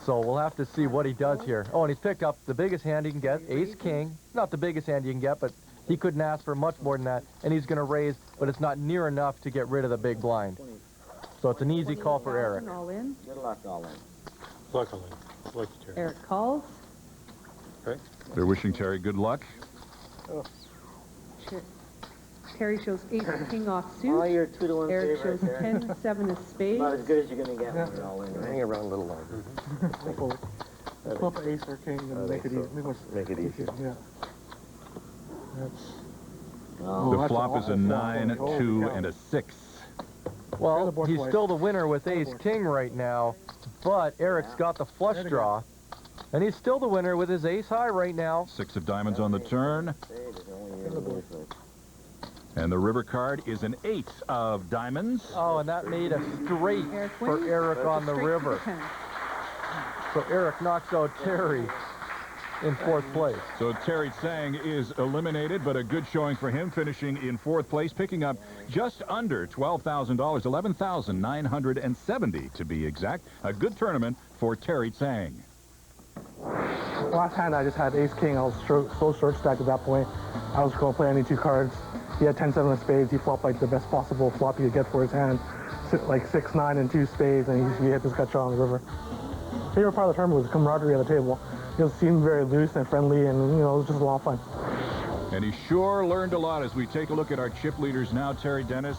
So we'll have to see what he does here. Oh, and he's picked up the biggest hand he can get, ace-king. Not the biggest hand you can get, but he couldn't ask for much more than that. And he's going to raise, but it's not near enough to get rid of the big blind. So it's an easy call for Eric. All in. Good luck, all in. Luck all in. Lucky Terry. Eric calls. Okay. They're wishing Terry good luck. Terry shows ace king off suit. Oh, you're 2-to-1 Eric favorite shows there. 10, 7 of spades. About as good as you're going to get when you're all in. Hang around a little longer. Flip ace or king and make it easy. Make it easier. Yeah. The flop is a 9, 2, and a 6. Well, he's still the winner with ace-king right now, but Eric's got the flush draw, and he's still the winner with his ace-high right now. 6 of diamonds on the turn. And the river card is an 8 of diamonds. Oh, and that made a straight for Eric on the river. So Eric knocks out Terry in 4th place. So Terry Tsang is eliminated, but a good showing for him, finishing in 4th place, picking up just under $12,000, $11,970 to be exact. A good tournament for Terry Tsang. Last hand I just had ace-king. I was so short stacked at that point. I was going to play any 2 cards. he had 10-7 of spades. He flopped like the best possible flop he could get for his hand, like 6-9 and 2 spades, and he hit this gut shot on the river. Favorite part of the tournament was the camaraderie at the table. It seemed very loose and friendly, and you know, it was just a lot of fun. And he sure learned a lot as we take a look at our chip leaders now. Terry Dennis,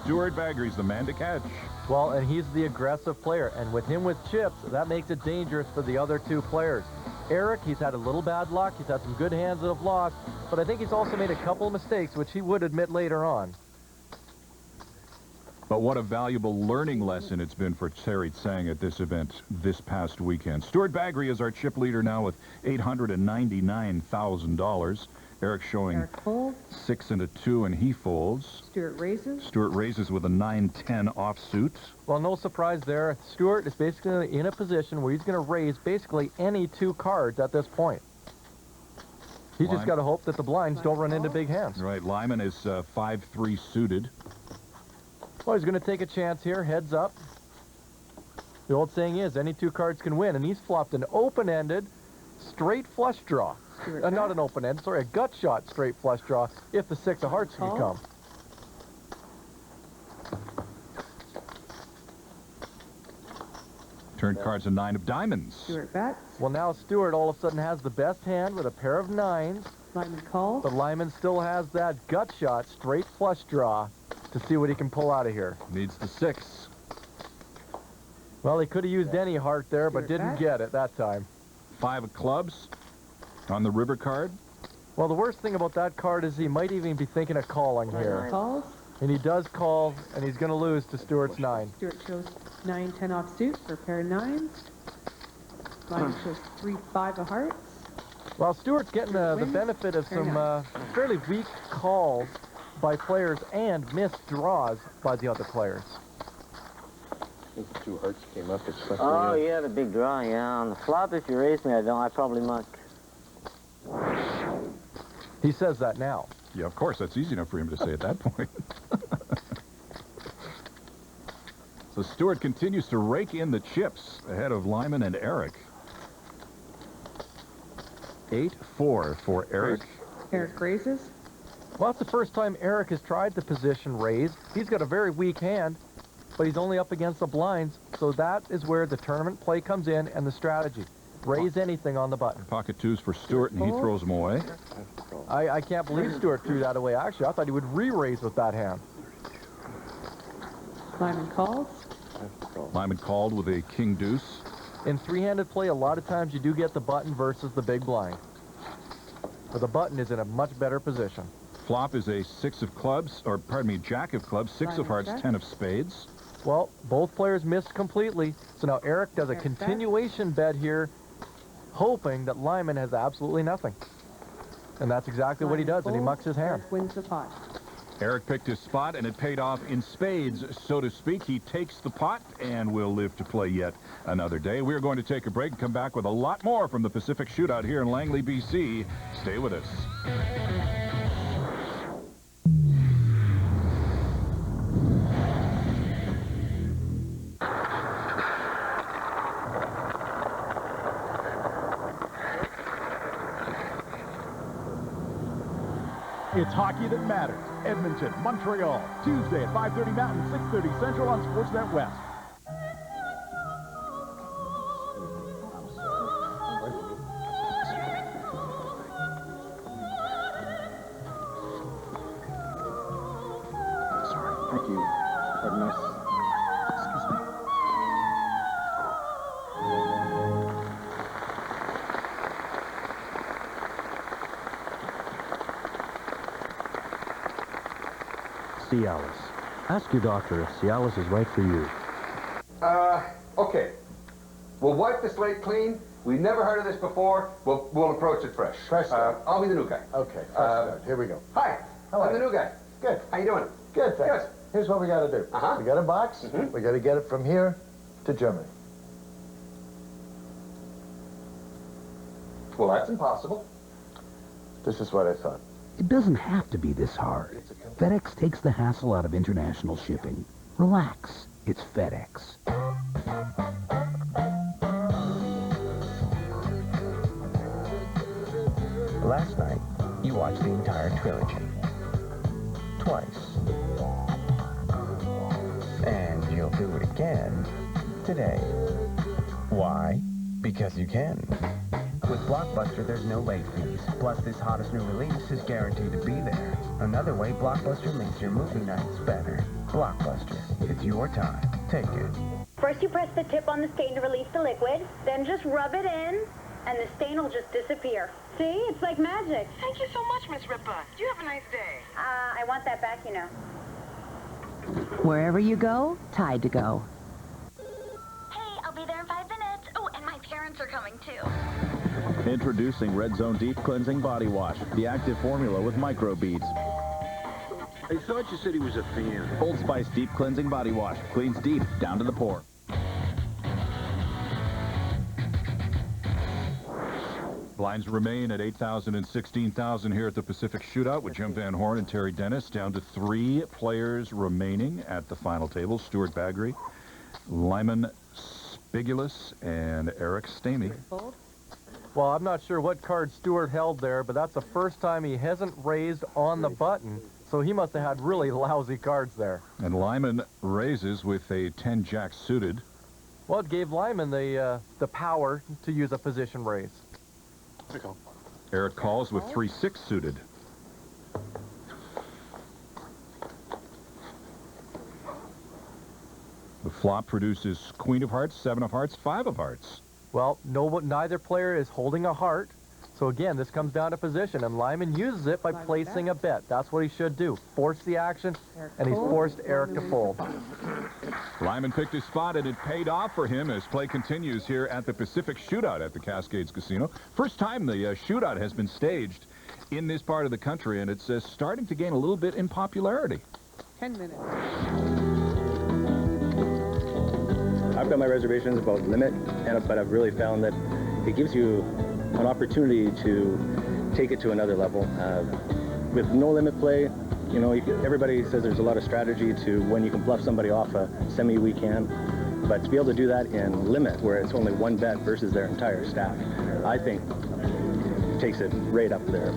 Stuart Baggery's the man to catch. Well, and he's the aggressive player, and with him with chips, that makes it dangerous for the other two players. Eric, he's had a little bad luck. He's had some good hands that have lost, but I think he's also made a couple of mistakes, which he would admit later on. But what a valuable learning lesson it's been for Terry Tsang at this event this past weekend. Stuart Baggery is our chip leader now with $899,000. Eric showing 6 and a 2, and he folds. Stuart raises. Stuart raises with a 9-10 offsuit. Well, no surprise there. Stuart is basically in a position where he's going to raise basically any 2 cards at this point. He's just got to hope that the blinds don't run into big hands. Right, Lyman is 5-3 suited. Well, he's going to take a chance here, heads up. The old saying is, any 2 cards can win, and he's flopped an open-ended straight flush draw. Not an open-end, sorry, a gut shot straight flush draw if the 6 of hearts can come. Turn cards a 9 of diamonds. Stuart bets. Well, now Stuart all of a sudden has the best hand with a pair of 9s. Lyman calls. But Lyman still has that gut shot straight flush draw to see what he can pull out of here. Needs the 6. Well, he could have used any heart there, but didn't get it that time. 5 of clubs on the river card. Well, the worst thing about that card is he might even be thinking of calling here. Calls. And he does call, and he's going to lose to Stuart's 9. Stuart shows 9-10 offsuit for a pair of 9s. Lyman shows 3-5 of hearts. Well, Stuart's getting the benefit of some fairly weak calls by players and missed draws by the other players. I think the 2 hearts came up. Oh, yeah, the big draw, yeah. On the flop, if you raise me, I probably must. He says that now. Yeah, of course. That's easy enough for him to say at that point. So Stuart continues to rake in the chips ahead of Lyman and Eric. 8-4 for Eric. Eric raises. Well, that's the first time Eric has tried the position raise. He's got a very weak hand, but he's only up against the blinds, so that is where the tournament play comes in and the strategy. Raise anything on the button. Pocket 2s for Stuart, and he throws them away. I can't believe Stuart threw that away. Actually, I thought he would re-raise with that hand. Lyman calls. Lyman called with a king deuce. In 3-handed play, a lot of times you do get the button versus the big blind. But the button is in a much better position. Flop is a 6 of clubs, or pardon me, jack of clubs, 6 of hearts, 10 of spades. Well, both players missed completely. So now Eric does a continuation bet here, hoping that Lyman has absolutely nothing. And that's exactly what he does, and he mucks his hand. Eric wins the pot. Eric picked his spot, and it paid off in spades, so to speak. He takes the pot, and will live to play yet another day. We're going to take a break and come back with a lot more from the Pacific Shootout here in Langley, BC. Stay with us. It's hockey that matters. Edmonton, Montreal, Tuesday at 5:30 Mountain, 6:30 Central on Sportsnet West. Sorry. Thank you. Pardon us. Excuse me. Cialis. Ask your doctor if Cialis is right for you. Okay. We'll wipe the slate clean. We've never heard of this before. We'll approach it fresh. Fresh start. I'll be the new guy. Okay, fresh start. Here we go. Hi. How are I'm the you? new guy. Good. How you doing? Good, thanks. Good. Here's what we got to do. We got a box. We got to get it from here to Germany. Well, that's impossible. This is what I thought. It doesn't have to be this hard. FedEx takes the hassle out of international shipping. Relax. It's FedEx. Last night, you watched the entire trilogy. twice. And you'll do it again today. Why? Because you can. With Blockbuster, there's no late fees. Plus, this hottest new release is guaranteed to be there. Another way Blockbuster makes your movie nights better. Blockbuster. It's your time. Take it. First, you press the tip on the stain to release the liquid. Then just rub it in, and the stain will just disappear. See? It's like magic. Thank you so much, Miss Ripa. You have a nice day. I want that back, you know. Wherever you go, Tide to go. Hey, I'll be there in 5 minutes. Oh, and my parents are coming, too. Introducing Red Zone Deep Cleansing Body Wash, the active formula with microbeads. I thought you said he was a fan. Old Spice Deep Cleansing Body Wash, cleans deep, down to the pore. Lines remain at 8,000 and 16,000 here at the Pacific Shootout with Jim Van Horn and Terry Dennis. Down to 3 players remaining at the final table. Stuart Baggery, Lyman Spigulus, and Eric Stamey. Well, I'm not sure what card Stuart held there, but that's the first time he hasn't raised on the button, so he must have had really lousy cards there. And Lyman raises with a 10-jack suited. Well, it gave Lyman the power to use a position raise. Eric calls with 3-6 suited. The flop produces Queen of Hearts, 7 of Hearts, 5 of Hearts. Well, neither player is holding a heart. So again, this comes down to position, and Lyman uses it by placing a bet. That's what he should do. Force the action, and he's forced Eric to fold. Lyman picked his spot, and it paid off for him as play continues here at the Pacific Shootout at the Cascades Casino. First time the shootout has been staged in this part of the country, and it's starting to gain a little bit in popularity. 10 minutes. I've got my reservations about limit, but I've really found that it gives you an opportunity to take it to another level. With no limit play, you know, everybody says there's a lot of strategy to when you can bluff somebody off a semi-weekend, but to be able to do that in limit, where it's only one bet versus their entire stack, I think takes it right up there.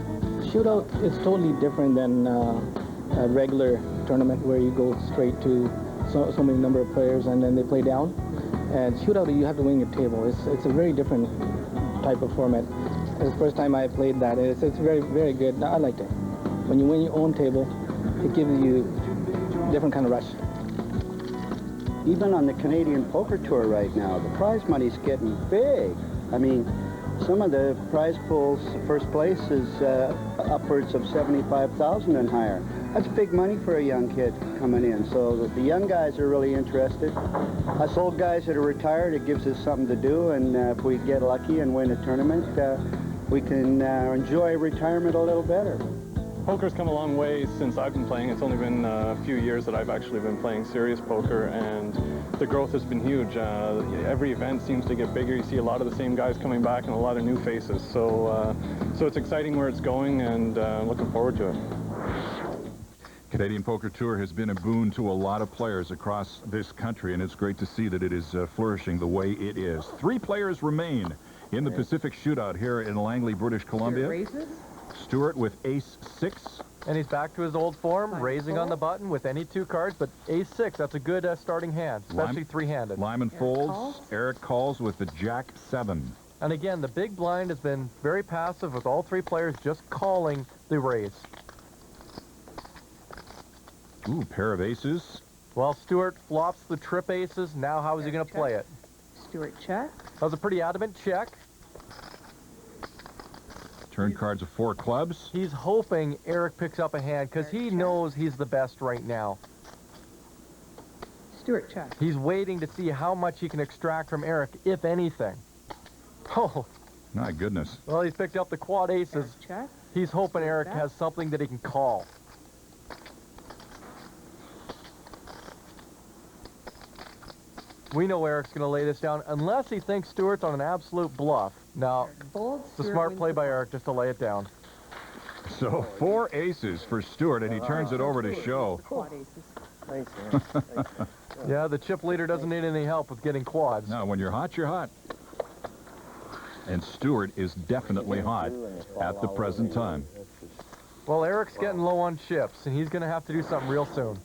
Shootout is totally different than a regular tournament where you go straight to so many number of players and then they play down. And Shootout, you have to win your table. It's a very different type of format. It's the first time I played that. It's very, very good. I liked it. When you win your own table, it gives you a different kind of rush. Even on the Canadian Poker Tour right now, the prize money's getting big. I mean, some of the prize pools, first place is upwards of $75,000 and higher. That's big money for a young kid coming in. So the young guys are really interested. Us old guys that are retired, it gives us something to do. And if we get lucky and win a tournament, we can enjoy retirement a little better. Poker's come a long way since I've been playing. It's only been a few years that I've actually been playing serious poker, and the growth has been huge. Every event seems to get bigger. You see a lot of the same guys coming back and a lot of new faces. So it's exciting where it's going, and looking forward to it. Canadian Poker Tour has been a boon to a lot of players across this country, and it's great to see that it is flourishing the way it is. 3 players remain in the Pacific Shootout here in Langley, British Columbia. Stuart with ace-6. And he's back to his old form, raising on the button with any 2 cards, but ace-6, that's a good starting hand, especially three-handed. Lyman folds. Eric calls with the jack-7. And again, the big blind has been very passive with all 3 players just calling the raise. Ooh, pair of aces. Well, Stuart flops the trip aces. Now how is he going to play it? Stuart check. That was a pretty adamant check. Turn cards of 4 clubs. He's hoping Eric picks up a hand because he knows he's the best right now. Stuart check. He's waiting to see how much he can extract from Eric, if anything. Oh. My goodness. Well, he's picked up the quad aces. Check. He's hoping Eric has something that he can call. We know Eric's going to lay this down unless he thinks Stuart's on an absolute bluff. Now, it's a smart play by Eric just to lay it down. So 4 aces for Stuart, and he turns it over to Show. Thanks, man. Yeah, the chip leader doesn't need any help with getting quads. No, when you're hot, you're hot. And Stuart is definitely hot at the present time. Well, Eric's getting low on chips, and he's going to have to do something real soon.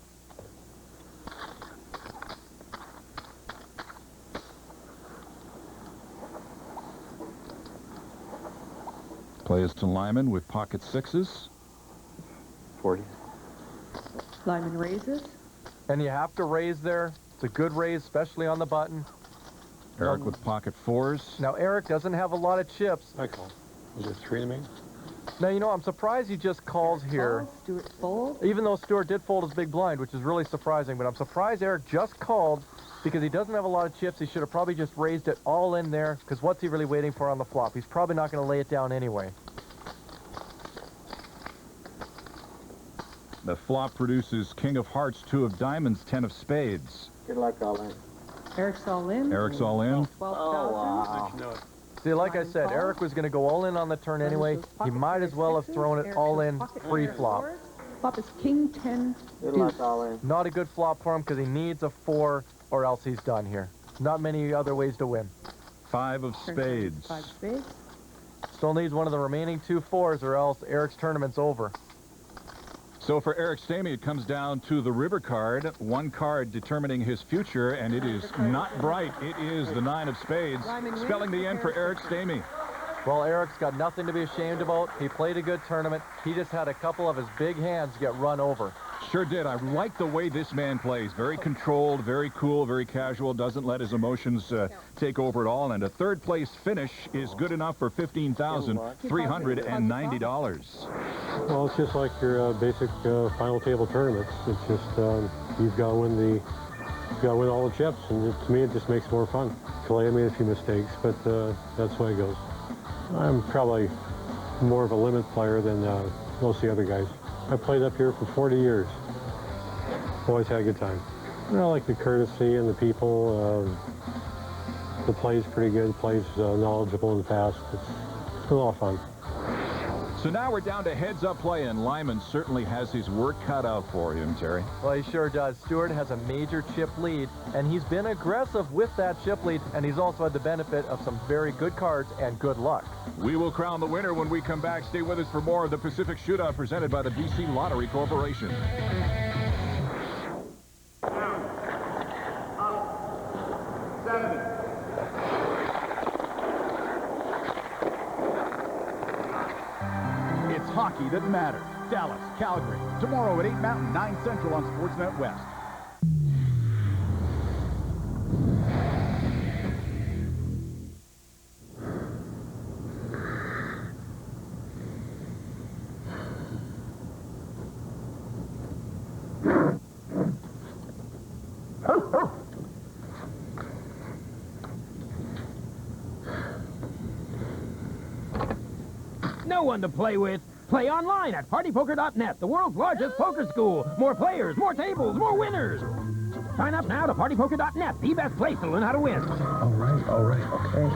Plays to Lyman with pocket sixes. 40. Lyman raises. And you have to raise there. It's a good raise, especially on the button. Eric with pocket fours. Now, Eric doesn't have a lot of chips. I call. Is it 3 to me? Now, you know, I'm surprised he just calls here. Stuart folds. Even though Stuart did fold his big blind, which is really surprising. But I'm surprised Eric just called because he doesn't have a lot of chips. He should have probably just raised it all in there, because what's he really waiting for on the flop? He's probably not going to lay it down anyway. The flop produces king of hearts, 2 of diamonds, 10 of spades. Good luck, all in. Eric's all in. Eric's all in. 12,000. See, like I said, Eric was going to go all in on the turn anyway. He might as well have thrown it all in pre-flop. Flop is king 10 Good deuce. luck, all in. Not a good flop for him because he needs a 4 or else he's done here. Not many other ways to win. 5 of spades. 5 spades. Still needs one of the remaining 2 4s or else Eric's tournament's over. So for Eric Stamey, it comes down to the river card. 1 card determining his future, and it is not bright. It is the 9 of spades, spelling the end for Eric Stamey. Well, Eric's got nothing to be ashamed about. He played a good tournament. He just had a couple of his big hands get run over. Sure did. I like the way this man plays. Very controlled, very cool, very casual, doesn't let his emotions take over at all. And a third place finish is good enough for $15,390. Well, it's just like your basic final table tournaments. It's just you've got to win all the chips, and to me it just makes it more fun. Kalea made a few mistakes, but that's the way it goes. I'm probably more of a limit player than most of the other guys. I played up here for 40 years. Always had a good time. And I like the courtesy and the people. The play's pretty good. The play's knowledgeable and fast. It's been a lot of fun. So now we're down to heads-up play, and Lyman certainly has his work cut out for him, Terry. Well, he sure does. Stuart has a major chip lead, and he's been aggressive with that chip lead, and he's also had the benefit of some very good cards and good luck. We will crown the winner when we come back. Stay with us for more of the Pacific Shootout presented by the BC Lottery Corporation. It's hockey that matters. Dallas, Calgary. Tomorrow at 8 Mountain, 9 Central on Sportsnet West. No one to play with. Play online at partypoker.net, the world's largest poker school. More players, more tables, more winners. Sign up now to partypoker.net, the best place to learn how to win. All right, okay.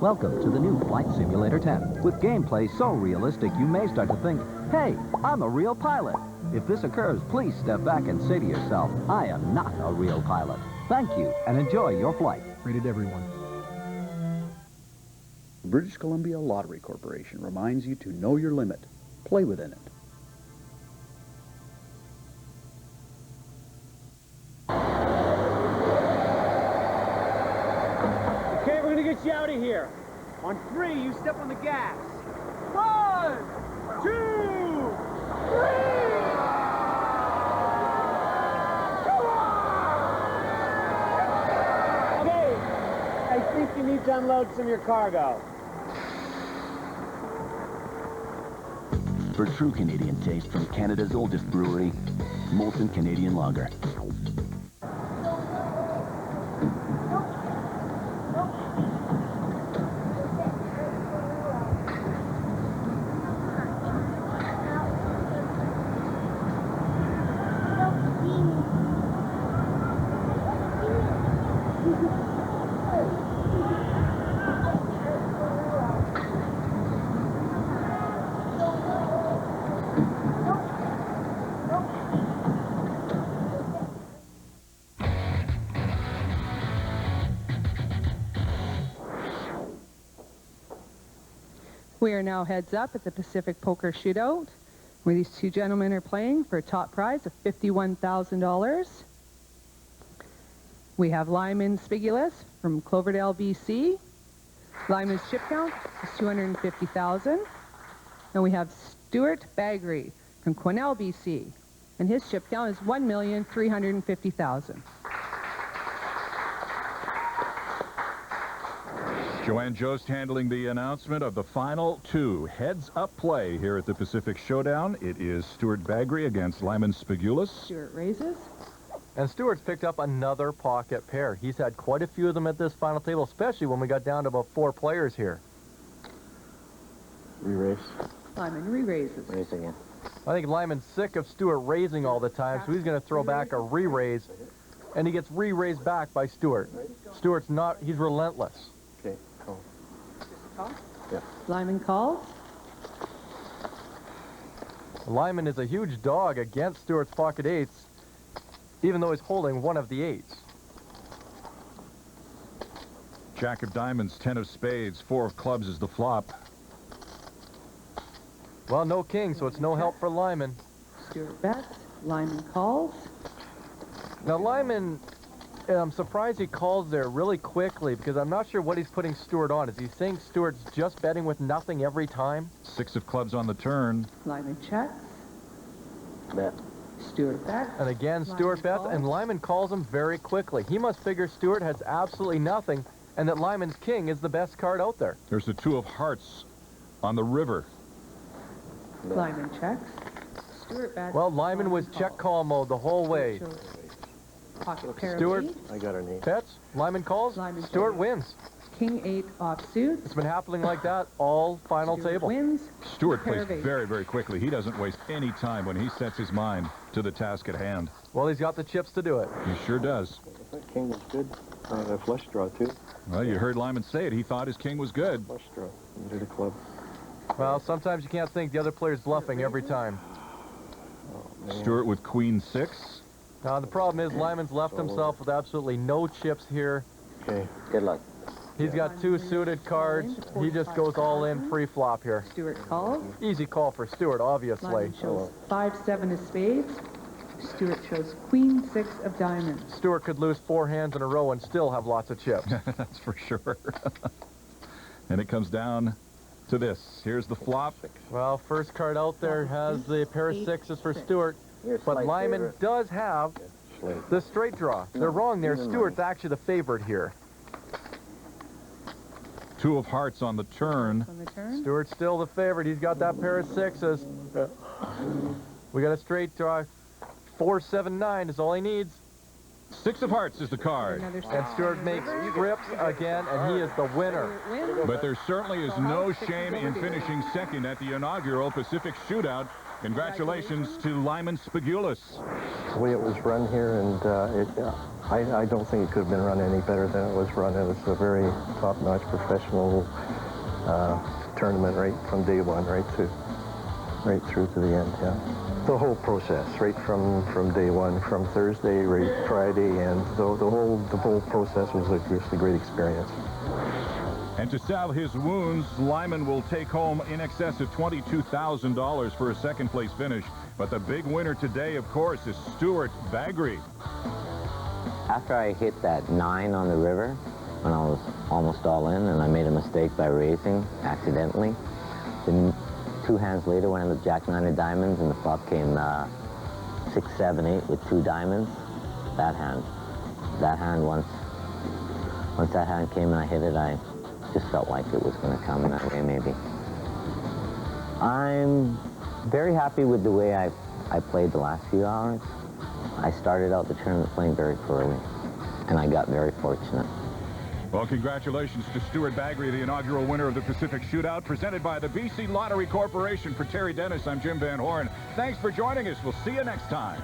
Welcome to the new Flight Simulator 10. With gameplay so realistic, you may start to think, hey, I'm a real pilot. If this occurs, please step back and say to yourself, I am not a real pilot. Thank you, and enjoy your flight. Rated everyone. British Columbia Lottery Corporation reminds you to know your limit. Play within it. Okay, we're gonna get you out of here. On 3, you step on the gas. 1, 2, 3! Okay, I think you need to unload some of your cargo. For true Canadian taste from Canada's oldest brewery, Molson Canadian Lager. We are now heads up at the Pacific Poker Shootout. where these two gentlemen are playing for a top prize of $51,000. We have Lyman Spigulus from Cloverdale, BC. Lyman's chip count is 250,000. And we have Stuart Bagri from Quesnel, BC. And his chip count is 1,350,000. Joanne Jost handling the announcement of the final two heads-up play here at the Pacific Showdown. It is Stuart Bagri against Lyman Spigulus. Stuart raises. And Stuart's picked up another pocket pair. He's had quite a few of them at this final table, especially when we got down to about 4 players here. Re-raise. Lyman re-raises. Raise again. I think Lyman's sick of Stuart raising all the time, so he's going to throw back a re-raise, and he gets re-raised back by Stuart. Stuart's not, he's relentless. Okay, call. Yeah. Lyman calls. Lyman is a huge dog against Stuart's pocket eights, even though he's holding one of the eights. Jack of diamonds, 10 of spades, 4 of clubs is the flop. Well, no king, so it's no help for Lyman. Stuart bets. Lyman calls. Now, Lyman, I'm surprised he calls there really quickly because I'm not sure what he's putting Stuart on. Is he saying Stuart's just betting with nothing every time? 6 of clubs on the turn. Lyman checks. Bet. Stuart bets. And again, Stuart bets, and Lyman calls him very quickly. He must figure Stuart has absolutely nothing and that Lyman's king is the best card out there. There's the 2 of hearts on the river. Lyman checks. Stuart bets. Well, Lyman was check call mode the whole way. Pocket pair Stuart of eights. I got her name. Bets. Lyman calls. Lyman Stuart wins. King 8 offsuit. It's been happening like that all final Stuart table. wins. Stuart Pair plays of eights. very, very quickly. He doesn't waste any time when he sets his mind to the task at hand. Well, he's got the chips to do it. He sure does. That king was good. I had a flush draw, too. Well, you heard Lyman say it. He thought his king was good. Flush draw. Into the club. Well, sometimes you can't think the other player's bluffing every time. Stuart with queen 6. Now, the problem is Lyman's left himself with absolutely no chips here. Okay, good luck. He's got 2 suited cards. He just goes all in free flop here. Stuart calls. Easy call for Stuart, obviously. Lyman shows 5-7 of spades. Stuart shows queen 6 of diamonds. Stuart could lose 4 hands in a row and still have lots of chips. That's for sure. And it comes down to this. Here's the flop. Well, first card out there has the pair of 6s for Stuart. But Lyman does have the straight draw. They're wrong there. Stuart's actually the favorite here. 2 of hearts on the turn. Stuart's still the favorite. He's got that pair of 6s. We got a straight draw. 4-7-9 is all he needs. 6 of hearts is the card. And Stuart makes trips again, and he is the winner. But there certainly is no shame in finishing second at the inaugural Pacific Shootout. Congratulations to Lyman Spigulus. The way it was run here, and I don't think it could have been run any better than it was run. It was a very top-notch professional tournament right from day one, right through to the end, yeah. The whole process, right from day one, from Thursday, right Friday, and the whole process was just a great experience. And to salve his wounds, Lyman will take home in excess of $22,000 for a second-place finish. But the big winner today, of course, is Stuart Bagri. After I hit that 9 on the river, when I was almost all in, and I made a mistake by raising accidentally, then 2 hands later, when I had the Jack 9 of diamonds, and the flop came 6, 7, 8 with 2 diamonds, that hand, once that hand came and I hit it, I just felt like it was going to come that way, maybe. I'm very happy with the way I played the last few hours. I started out the tournament playing very poorly, and I got very fortunate. Well, congratulations to Stuart Bagri, the inaugural winner of the Pacific Shootout, presented by the BC Lottery Corporation. For Terry Dennis, I'm Jim Van Horn. Thanks for joining us. We'll see you next time.